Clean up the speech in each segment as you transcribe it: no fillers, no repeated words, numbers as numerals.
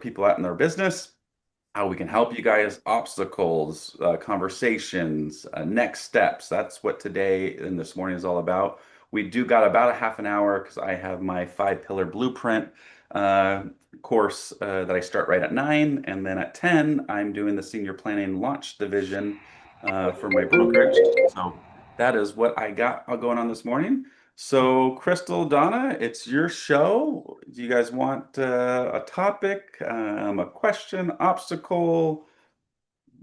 people out in their business, how we can help you guys, obstacles, conversations, next steps. That's what today and this morning is all about. We do got about a half an hour because I have my 5 pillar blueprint uh, course that I start right at 9. And then at 10, I'm doing the senior planning launch division for my brokerage. So that is what I got going on this morning. So, Crystal, Donna, it's your show. Do you guys want a topic, a question, obstacle?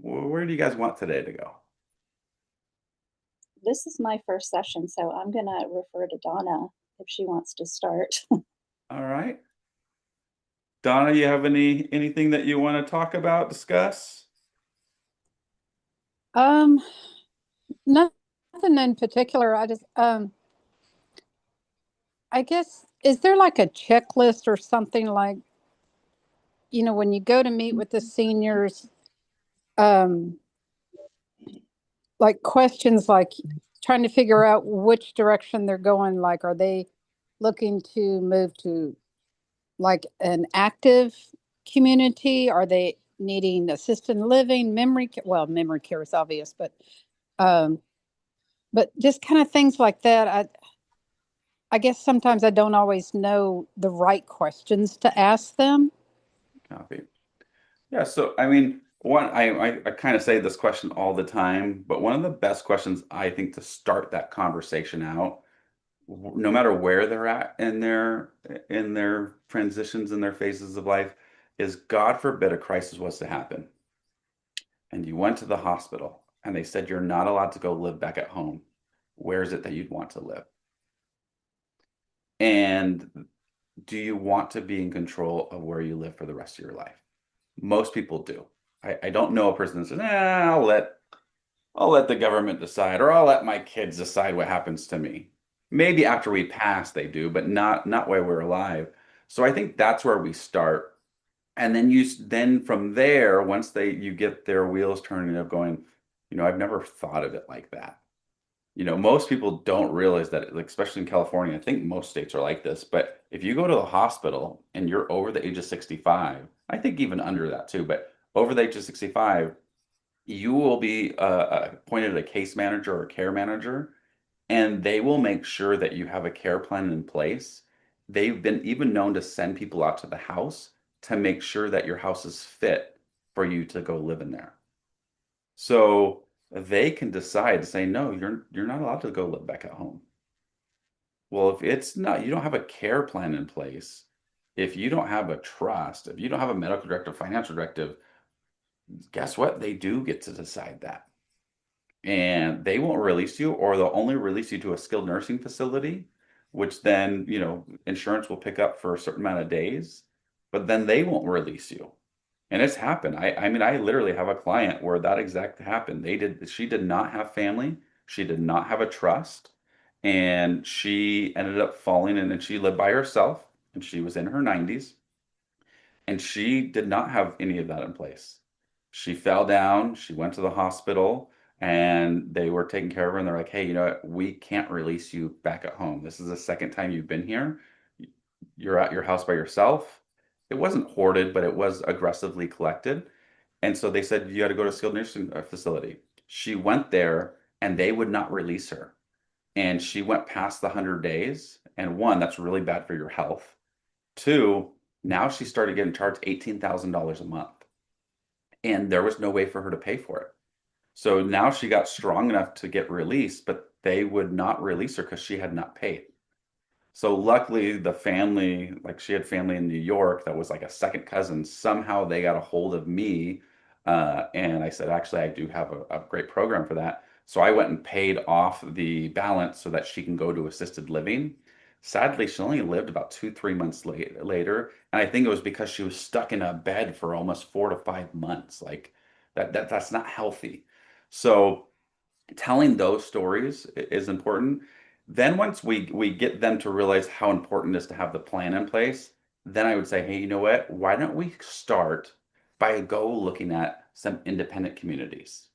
Where do you guys want today to go? This is my first session, so I'm going to refer to Donna if she wants to start. All right. Donna, you have anything that you want to talk about, discuss? Um, Nothing in particular. I guess, is there like a checklist or something like, when you go to meet with the seniors, um, like questions like trying to figure out which direction they're going, like, are they looking to move to like an active community? Are they needing assisted living, memory care is obvious, um, but just kind of things like that. I guess sometimes I don't always know the right questions to ask them. Copy. Yeah, so I mean, I kind of say this question all the time, but one of the best questions I think to start that conversation out, no matter where they're at in their transitions in their phases of life, is God forbid a crisis was to happen and you went to the hospital and they said you're not allowed to go live back at home. Where is it that you'd want to live? And do you want to be in control of where you live for the rest of your life? Most people do. I don't know a person that says, I'll let the government decide, or I'll let my kids decide what happens to me. Maybe after we pass, they do, but not while we're alive. So I think that's where we start. And then then from there, once you get their wheels turning of going, I've never thought of it like that. Most people don't realize that, like, especially in California, I think most states are like this, but if you go to the hospital and you're over the age of 65, I think even under that too, but over the age of 65, you will be appointed a case manager or care manager, and they will make sure that you have a care plan in place. They've been even known to send people out to the house to make sure that your house is fit for you to go live in there. So they can decide to say, no, you're not allowed to go live back at home. Well, if it's not, you don't have a care plan in place, if you don't have a trust, if you don't have a medical directive, financial directive, guess what? They do get to decide that. And they won't release you, or they'll only release you to a skilled nursing facility, which then, insurance will pick up for a certain amount of days, but then they won't release you. And it's happened. I mean, I literally have a client where that exact happened. She did not have family, she did not have a trust, and she ended up falling in, and she lived by herself, and she was in her 90s, and she did not have any of that in place. She fell down, she went to the hospital, and they were taking care of her, and they're like, hey, you know what? We can't release you back at home. This is the second time you've been here. You're at your house by yourself. It wasn't hoarded, but it was aggressively collected. And so they said, you got to go to a skilled nursing facility. She went there and they would not release her. And she went past the 100 days. And one, that's really bad for your health. Two, now she started getting charged $18,000 a month. And there was no way for her to pay for it. So now she got strong enough to get released, but they would not release her because she had not paid. So luckily, the family, like she had family in New York that was like a second cousin. Somehow they got a hold of me. And I said, actually, I do have a great program for that. So I went and paid off the balance so that she can go to assisted living. Sadly, she only lived about 2, 3 months later. And I think it was because she was stuck in a bed for almost 4 to 5 months. Like that's not healthy. So telling those stories is important. Then once we get them to realize how important it is to have the plan in place, then I would say, hey, you know what? Why don't we start by looking at some independent communities?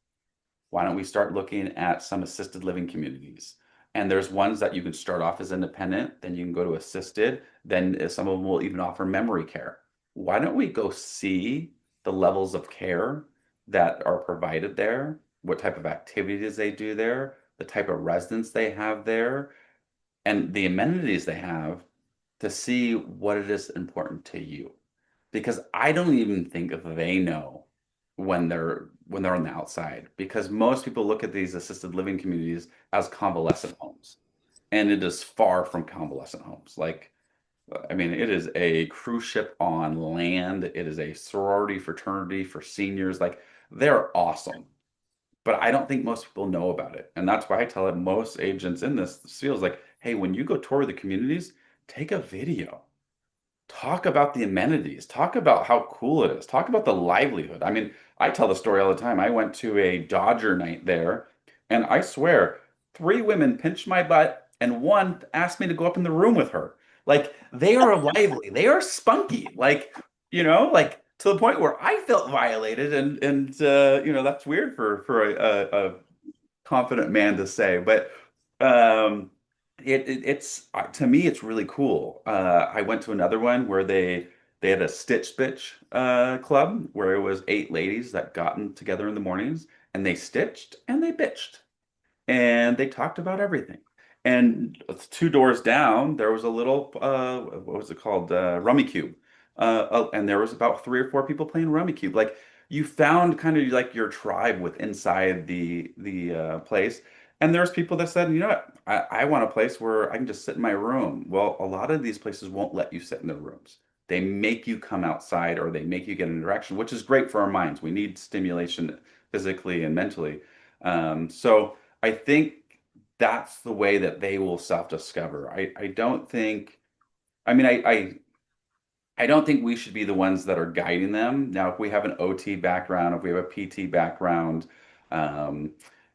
Why don't we start looking at some assisted living communities? And there's ones that you can start off as independent, then you can go to assisted, then some of them will even offer memory care. why don't we go see the levels of care that are provided there, what type of activities they do there, the type of residents they have there, and the amenities they have to see what it is important to you. Because I don't even think if they know when they're on the outside. Because most people look at these assisted living communities as convalescent homes, and it is far from convalescent homes. Like, I mean, it is a cruise ship on land. It is a sorority fraternity for seniors. Like, they're awesome. But I don't think most people know about it. And that's why I tell it most agents in this field is like, hey, when you go tour the communities, take a video. Talk about the amenities. Talk about how cool it is. Talk about the livelihood. I mean, I tell the story all the time. I went to a Dodger night there, and I swear, three women pinched my butt, and one asked me to go up in the room with her. Like, they are lively, they are spunky, like, like to the point where I felt violated, and that's weird for a confident man to say, but um, it's to me it's really cool. I went to another one where they had a Stitch Bitch club where it was 8 ladies that gotten together in the mornings and they stitched and they bitched and they talked about everything. And two doors down, there was a little, what was it called? Rummy Cube. And there was about 3 or 4 people playing Rummy Cube. Like you found kind of like your tribe with inside the place. And there's people that said, you know what, I want a place where I can just sit in my room. Well, a lot of these places won't let you sit in their rooms. They make you come outside or they make you get interaction, which is great for our minds. We need stimulation physically and mentally. So I think that's the way that they will self-discover. I don't think, I mean, I don't think we should be the ones that are guiding them. Now, if we have an OT background, if we have a PT background, um,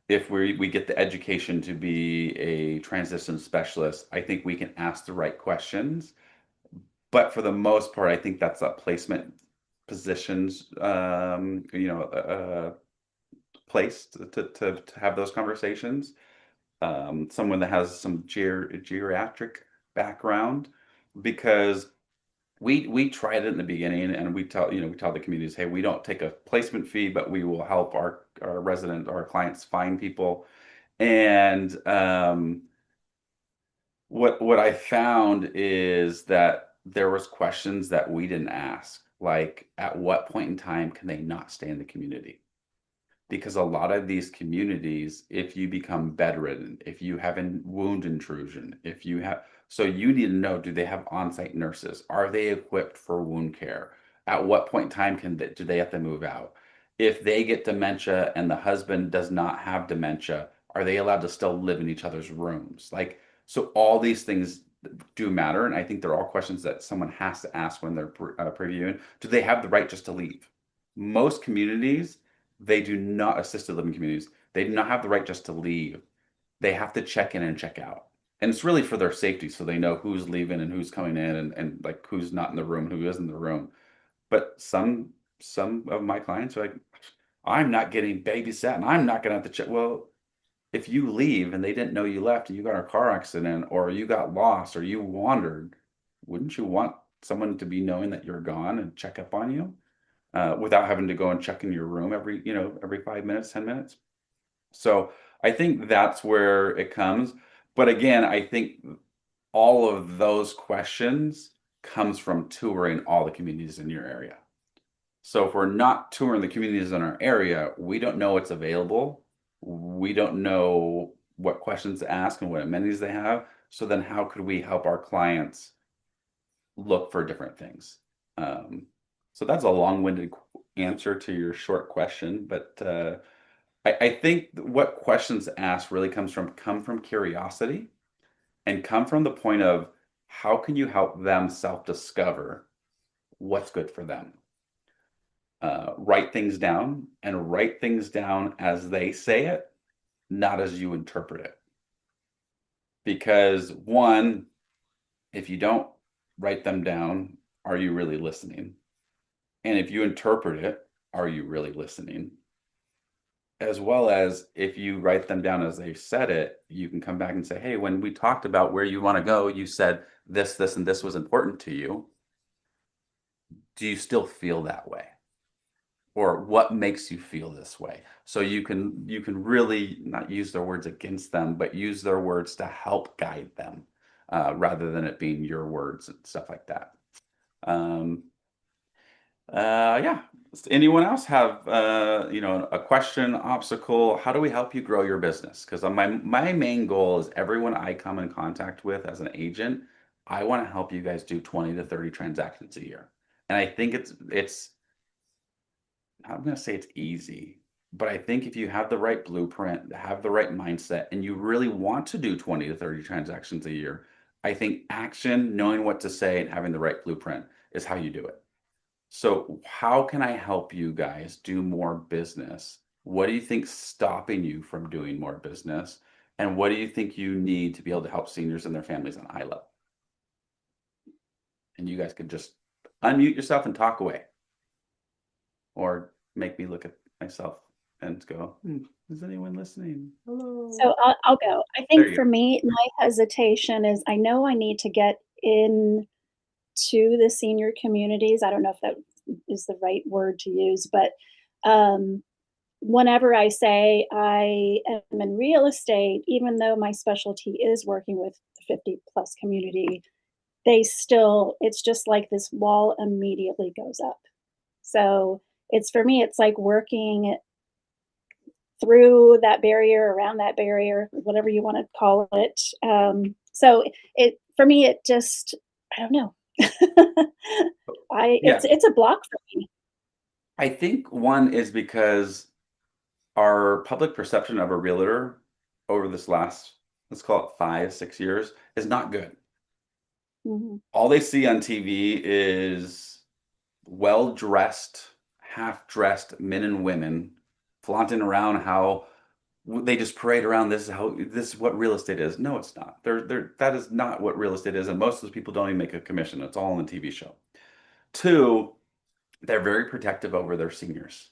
if we get the education to be a transition specialist, I think we can ask the right questions. But for the most part, I think that's a placement positions, place to have those conversations. Someone that has some geriatric background, because we tried it in the beginning, and we tell the communities, hey, we don't take a placement fee, but we will help our clients find people. And what I found is that there was questions that we didn't ask, like at what point in time can they not stay in the community? Because a lot of these communities, if you become bedridden, if you have a wound intrusion, if you have, so you need to know, do they have on-site nurses? Are they equipped for wound care? At what point in time do they have to move out? If they get dementia and the husband does not have dementia, are they allowed to still live in each other's rooms? Like, so all these things do matter. And I think they're all questions that someone has to ask when they're previewing. Do they have the right just to leave? Most communities, they do not, assisted living communities, they do not have the right just to leave. They have to check in and check out. And it's really for their safety, so they know who's leaving and who's coming in, and like who's not in the room, who is in the room. But some of my clients are like, I'm not getting babysat and I'm not gonna have to check. Well, if you leave and they didn't know you left and you got in a car accident or you got lost or you wandered, wouldn't you want someone to be knowing that you're gone and check up on you? Without having to go and check in your room every 5 minutes, 10 minutes. So I think that's where it comes. But again, I think all of those questions comes from touring all the communities in your area. So if we're not touring the communities in our area, we don't know what's available. We don't know what questions to ask and what amenities they have. So then how could we help our clients look for different things? So that's a long-winded answer to your short question, but I think what questions asked really come from curiosity and come from the point of how can you help them self-discover what's good for them? Write things down and write things down as they say it, not as you interpret it. Because one, if you don't write them down, are you really listening? And if you interpret it, are you really listening? As well as if you write them down as they said it, you can come back and say, hey, when we talked about where you want to go, you said this, and this was important to you. do you still feel that way? Or what makes you feel this way? So you can really not use their words against them, but use their words to help guide them, rather than it being your words and stuff like that. Um, yeah. Does anyone else have a question, obstacle? How do we help you grow your business? Because my main goal is everyone I come in contact with as an agent, I want to help you guys do 20 to 30 transactions a year. And I think it's I'm going to say it's easy, but I think if you have the right blueprint, have the right mindset, and you really want to do 20 to 30 transactions a year, I think action, knowing what to say, and having the right blueprint is how you do it. So, how can I help you guys do more business? What do you think's stopping you from doing more business? And what do you think you need to be able to help seniors and their families on eye level? And you guys could just unmute yourself and talk away, or make me look at myself and go, is anyone listening? Hello. So I'll go. I There think you for me, my hesitation is I know I need to get in to the senior communities. I don't know if that is the right word to use, but whenever I say I am in real estate, even though my specialty is working with the 50 plus community, it's just like this wall immediately goes up. So it's for me, it's like working through that barrier, around that barrier, whatever you want to call it. So it for me, it just I don't know. I Yeah, it's a block for me. I think one is because our public perception of a realtor over this last, let's call it 5, 6 years, is not good. Mhm, All they see on TV is well-dressed, half-dressed men and women flaunting around how they just parade around this is what real estate is. No, it's not. That is not what real estate is, and most of those people don't even make a commission. It's all on the TV show. Two, they're very protective over their seniors.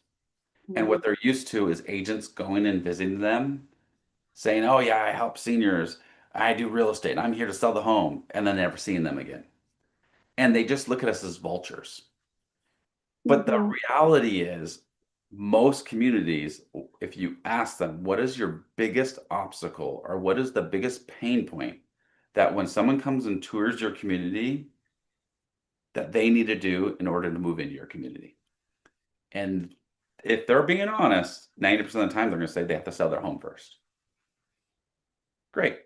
And what mhm, they're used to is agents going and visiting them, saying, "Oh yeah, I help seniors. I do real estate. I'm here to sell the home," and then never seeing them again. And they just look at us as vultures. But the mhm, reality is, most communities, if you ask them, what is your biggest obstacle or what is the biggest pain point that when someone comes and tours your community that they need to do in order to move into your community? And if they're being honest, 90% of the time they're going to say they have to sell their home first. Great.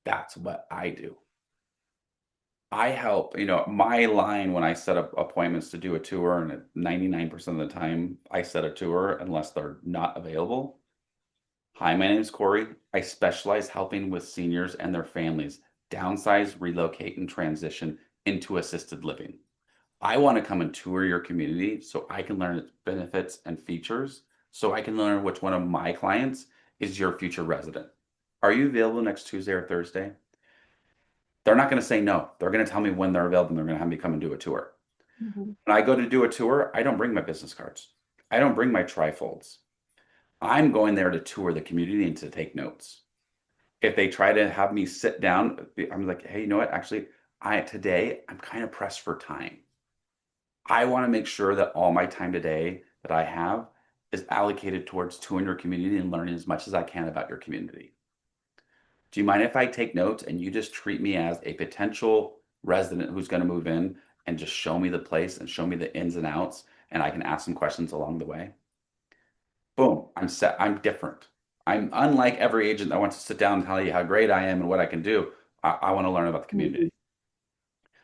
That's what I do. I help, my line when I set up appointments to do a tour, and 99% of the time I set a tour unless they're not available. Hi, my name is Cory. I specialize helping with seniors and their families downsize, relocate, and transition into assisted living. I want to come and tour your community so I can learn its benefits and features, so I can learn which one of my clients is your future resident. Are you available next Tuesday or Thursday? They're not going to say no. They're going to tell me when they're available and they're going to have me come and do a tour. mhm, When I go to do a tour, I don't bring my business cards. I don't bring my trifolds. I'm going there to tour the community and to take notes. If they try to have me sit down, I'm like, hey, you know what? Actually, today I'm kind of pressed for time. I want to make sure that all my time today that I have is allocated towards touring your community and learning as much as I can about your community. Do you mind if I take notes and you just treat me as a potential resident who's going to move in and just show me the place and show me the ins and outs, and I can ask some questions along the way? Boom, I'm set. I'm different. I'm unlike every agent that wants to sit down and tell you how great I am and what I can do. I want to learn about the mhm. community.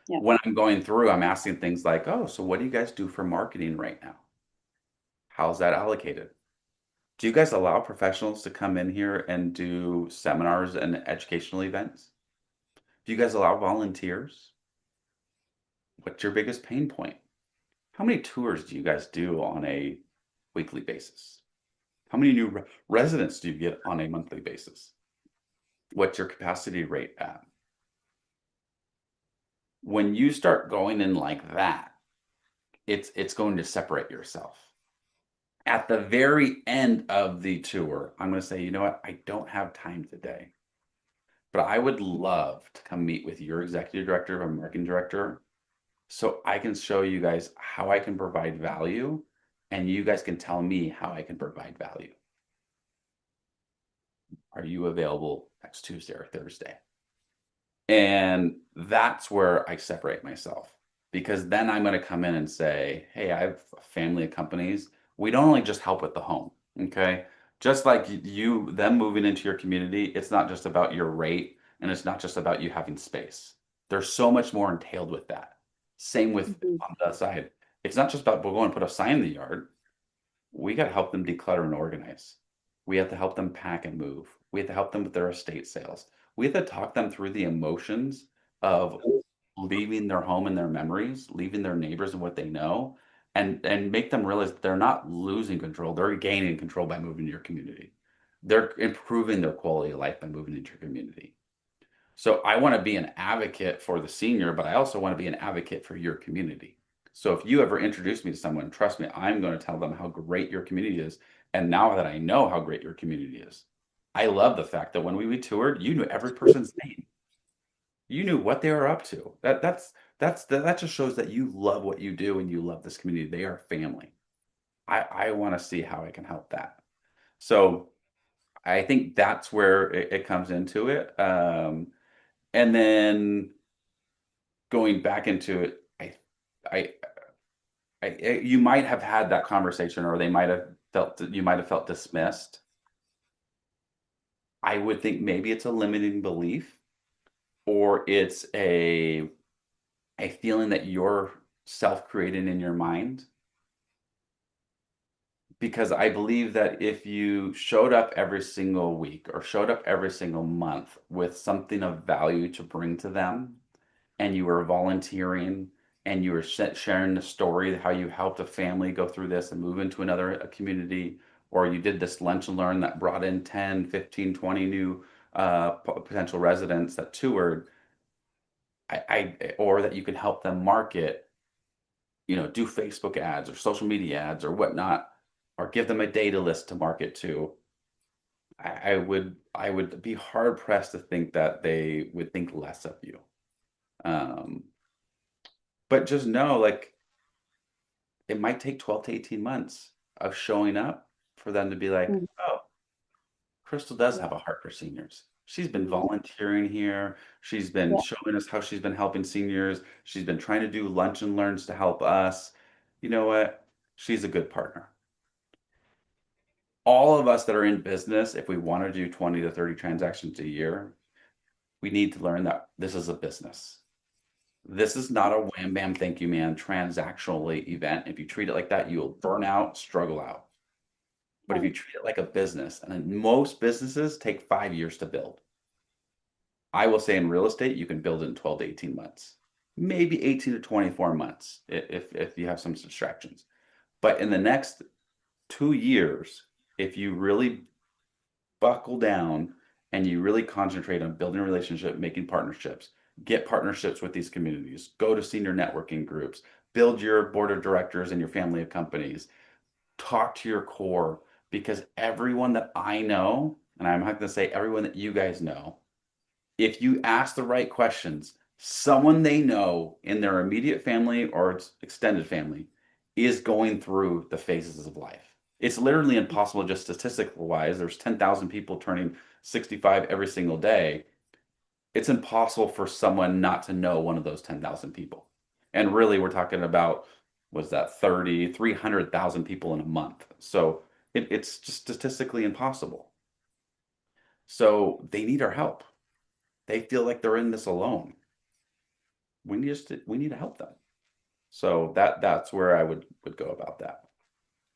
Yep. When I'm going through, I'm asking things like, oh, so what do you guys do for marketing right now? How's that allocated? Do you guys allow professionals to come in here and do seminars and educational events? Do you guys allow volunteers? What's your biggest pain point? How many tours do you guys do on a weekly basis? How many new residents do you get on a monthly basis? What's your capacity rate at? When you start going in like that, it's going to separate yourself. At the very end of the tour, I'm going to say, you know what? I don't have time today, but I would love to come meet with your executive director or marketing director so I can show you guys how I can provide value, and you guys can tell me how I can provide value. Are you available next Tuesday or Thursday? And that's where I separate myself, because then I'm going to come in and say, hey, I have a family of companies. We don't only just help with the home. Okay. Just like you, them moving into your community, it's not just about your rate, and it's not just about you having space. There's so much more entailed with that. Same with Mhm. on the side. It's not just about we're going to put a sign in the yard. We got to help them declutter and organize. We have to help them pack and move. We have to help them with their estate sales. We have to talk them through the emotions of leaving their home and their memories, leaving their neighbors and what they know, and make them realize they're not losing control. They're gaining control by moving to your community. They're improving their quality of life by moving into your community. So I want to be an advocate for the senior, but I also want to be an advocate for your community. So if you ever introduce me to someone, trust me, I'm going to tell them how great your community is. And now that I know how great your community is, I love the fact that when we toured, you knew every person's name. You knew what they were up to. That just shows that you love what you do and you love this community. They are family. I want to see how I can help that. So I think that's where it comes into it. And then going back into it, I, you might have had that conversation, or they might have felt you might have felt dismissed. I would think maybe it's a limiting belief, or it's a feeling that you're self-creating in your mind. Because I believe that if you showed up every single week or showed up every single month with something of value to bring to them, and you were volunteering, and you were sharing the story, how you helped a family go through this and move into another community, or you did this lunch and learn that brought in 10, 15, 20 new potential residents that toured, or that you can help them market, do Facebook ads or social media ads or whatnot, or give them a data list to market to. I would be hard pressed to think that they would think less of you. Um, but just know, like, it might take 12 to 18 months of showing up for them to be like, Mhm. oh, Crystal does have a heart for seniors. She's been Mhm. volunteering here. She's been Yeah. showing us how she's been helping seniors. She's been trying to do lunch and learns to help us. You know what? She's a good partner. All of us that are in business, if we want to do 20 to 30 transactions a year, we need to learn that this is a business. This is not a wham bam, thank you, man, transactional event. If you treat it like that, you'll burn out, struggle out. But if you Right. treat it like a business, and then most businesses take 5 years to build. I will say in real estate, you can build it in 12 to 18 months, maybe 18 to 24 months if you have some distractions. But in the next 2 years, if you really buckle down and you really concentrate on building a relationship, making partnerships, get partnerships with these communities, go to senior networking groups, build your board of directors and your family of companies, talk to your core, because everyone that I know, and I'm not going to say everyone that you guys know, if you ask the right questions, someone they know in their immediate family or extended family is going through the phases of life. It's literally impossible, just statistical wise. There's 10,000 people turning 65 every single day. It's impossible for someone not to know one of those 10,000 people. And really, we're talking about, was that 30, 300,000 people in a month. So it's just statistically impossible. So they need our help. They feel like they're in this alone. We need to help them. So that's where I would go about that.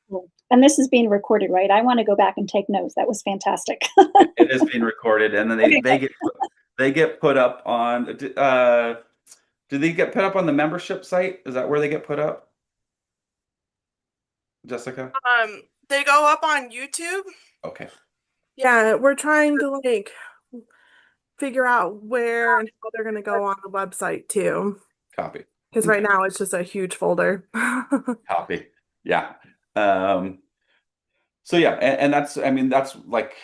Cool. And this is being recorded, right? I want to go back and take notes. That was fantastic. It is being recorded, and then Okay, they get put up on. Do they get put up on the membership site? Is that where they get put up, Jessica? They go up on YouTube. Okay, Yeah, we're trying to like figure out where and how they're gonna go on the website too. copy, Because right now it's just a huge folder. copy. Yeah. Um, so yeah, and that's, I mean, that's like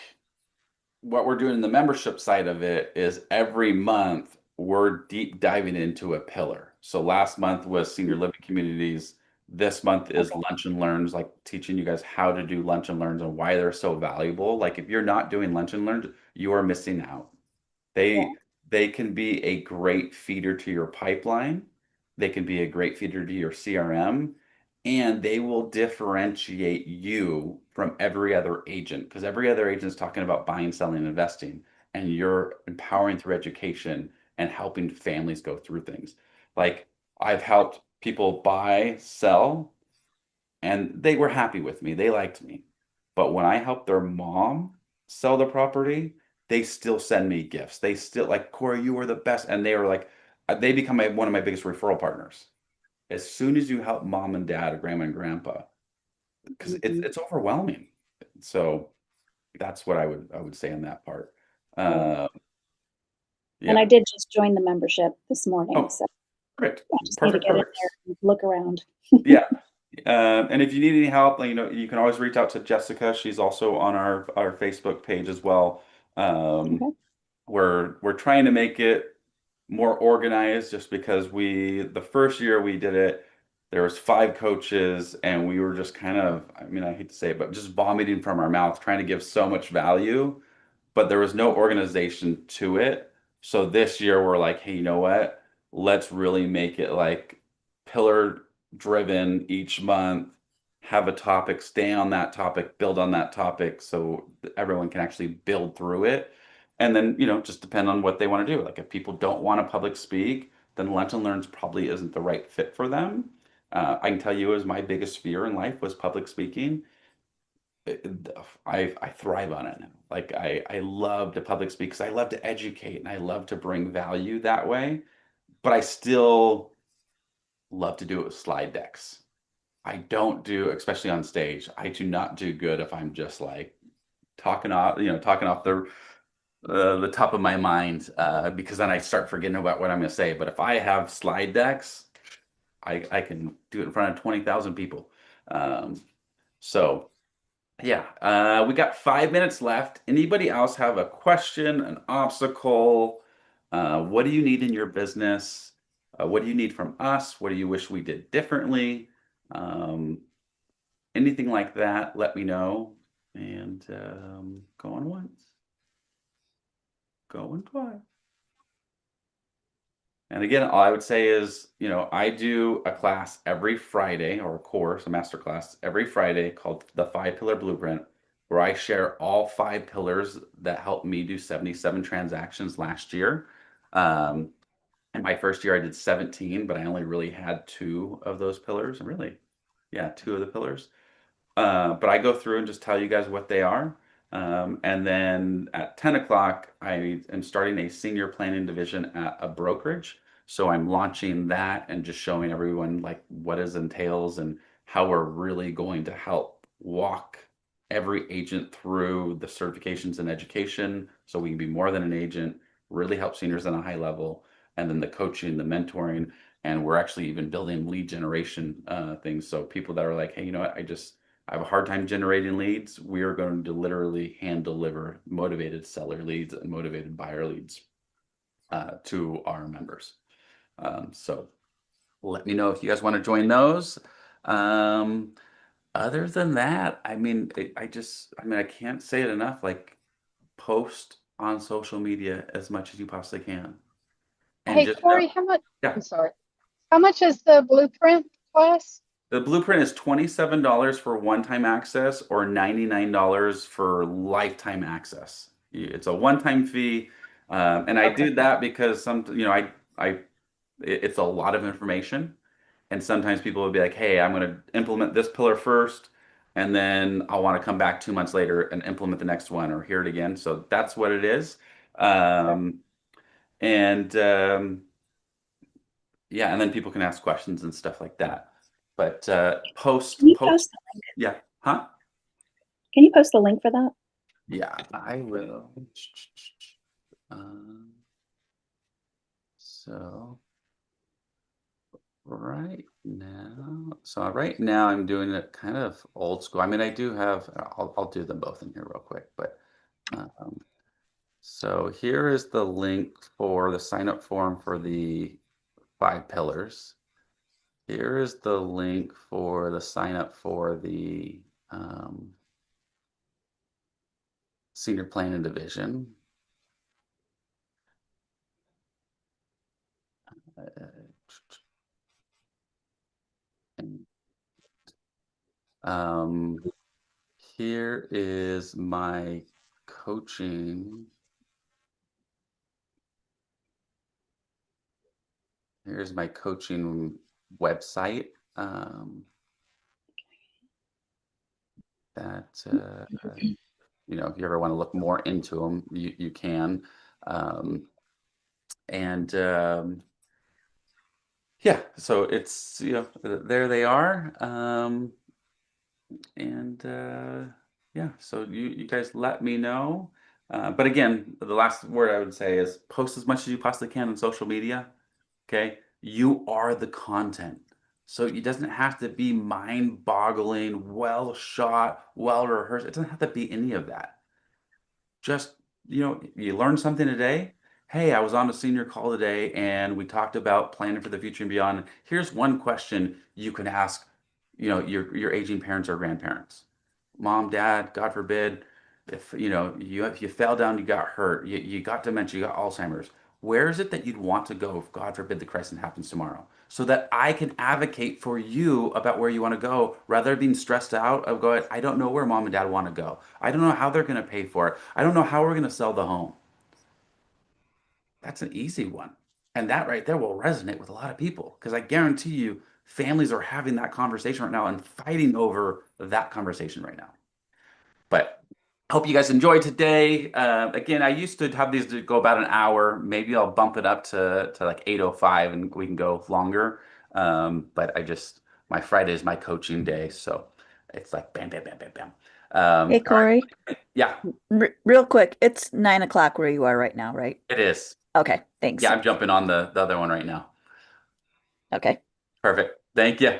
what we're doing in the membership side of it is every month we're deep diving into a pillar. So last month was senior living communities. This month is lunch and learns, like teaching you guys how to do lunch and learns and why they're so valuable. Like if you're not doing lunch and learns, you are missing out. They they can be a great feeder to your pipeline. They can be a great feeder to your CRM, and they will differentiate you from every other agent because every other agent is talking about buying, selling, and investing, and you're empowering through education and helping families go through things. Like I've helped people buy, sell, and they were happy with me. They liked me. But when I helped their mom sell the property, they still send me gifts. They still like, Cory, you were the best. And they were like, they become one of my biggest referral partners. As soon as you help mom and dad, or grandma and grandpa, because it's overwhelming. So that's what I would say on that part. Uh, And I yeah. did just join the membership this morning, Oh, so great. I just need to Perfect. get in Perfect. there and look around. Yeah. And if you need any help, you can always reach out to Jessica. She's also on our Facebook page as well. Um, Okay. we're trying to make it more organized just because the first year we did it, there was 5 coaches and we were just kind of, I mean, I hate to say it, but just vomiting from our mouth, trying to give so much value, but there was no organization to it. So this year we're like, hey, you know what? Let's really make it like pillar driven each month, have a topic, stay on that topic, build on that topic so everyone can actually build through it. And then, just depend on what they want to do. Like if people don't want to public speak, then Lunch and Learns probably isn't the right fit for them. I can tell you, as my biggest fear in life was public speaking. I thrive on it now. Like I love to public speak because I love to educate and I love to bring value that way. But I still love to do it with slide decks. I don't do, especially on stage, I do not do good if I'm just like talking off the top of my mind, because then I start forgetting about what I'm going to say. But if I have slide decks, I can do it in front of 20,000 people. Um, so. Yeah, we got 5 minutes left. Anybody else have a question, an obstacle? What do you need in your business? What do you need from us? What do you wish we did differently? Um, Anything like that, let me know. And going once, going twice. And again, all I would say is, I do a class every Friday, or a course, a master class every Friday called the 5 Pillar Blueprint, where I share all 5 pillars that helped me do 77 transactions last year. Um, in my first year, I did 17, but I only really had 2 of those pillars. And really, yeah, 2 of the pillars. But I go through and just tell you guys what they are. And then at 10 o'clock, I am starting a senior planning division at a brokerage. So I'm launching that and just showing everyone like what it entails and how we're really going to help walk every agent through the certifications and education so we can be more than an agent, really help seniors on a high level, and then the coaching, the mentoring, and we're actually even building lead generation things. So people that are like, hey, you know what, I have a hard time generating leads. We are going to literally hand deliver motivated seller leads and motivated buyer leads to our members. So let me know if you guys want to join those. Um, Other than that, I mean, I can't say it enough. Like, post on social media as much as you possibly can, and Hey, just Cory, how much? yeah. I'm sorry. How much is the blueprint class? The blueprint is $27 for one-time access or $99 for lifetime access. It's a one-time fee, and I Okay. do that because it's a lot of information, and sometimes people will be like, "Hey, I'm going to implement this pillar first, and then I'll want to come back 2 months later and implement the next one or hear it again." So that's what it is, Okay. and yeah, and then people can ask questions and stuff like that. But Can you post, post yeah, huh? can you post the link for that? Yeah, I will. Um, so right now I'm doing it kind of old school. I mean, I do have, I'll do them both in here real quick, but um, so here is the link for the sign up form for the 5 pillars. Here is the link for the sign up for the senior plan and division. Here is my coaching. Here's my coaching website. That you know, if you ever want to look more into them, you can. Yeah, so it's, you know, there they are. Yeah, so you guys let me know. But again, the last word I would say is post as much as you possibly can on social media. Okay, you are the content. So it doesn't have to be mind-boggling, well shot, well rehearsed. It doesn't have to be any of that. Just, you know, you learned something today. Hey, I was on a senior call today and we talked about planning for the future and beyond. Here's one question you can ask, you know, your aging parents or grandparents. Mom, dad, God forbid, if you know, if you fell down, you got hurt, you got dementia, you got Alzheimer's. Where is it that you'd want to go if God forbid the crisis happens tomorrow? So that I can advocate for you about where you want to go rather than being stressed out of going, I don't know where mom and dad want to go. I don't know how they're going to pay for it. I don't know how we're going to sell the home. That's an easy one. And that right there will resonate with a lot of people because I guarantee you families are having that conversation right now and fighting over that conversation right now. But I hope you guys enjoyed today. Again, I used to have these to go about an hour. Maybe I'll bump it up to like 8:05 and we can go longer. But my Friday is my coaching day. So it's like bam, bam, bam, bam, bam. Hey, All right. Cory, Yeah, real quick, it's 9 o'clock where you are right now, right? it is. Okay, thanks. Yeah, I'm jumping on the other one right now. Okay. Perfect. Thank you.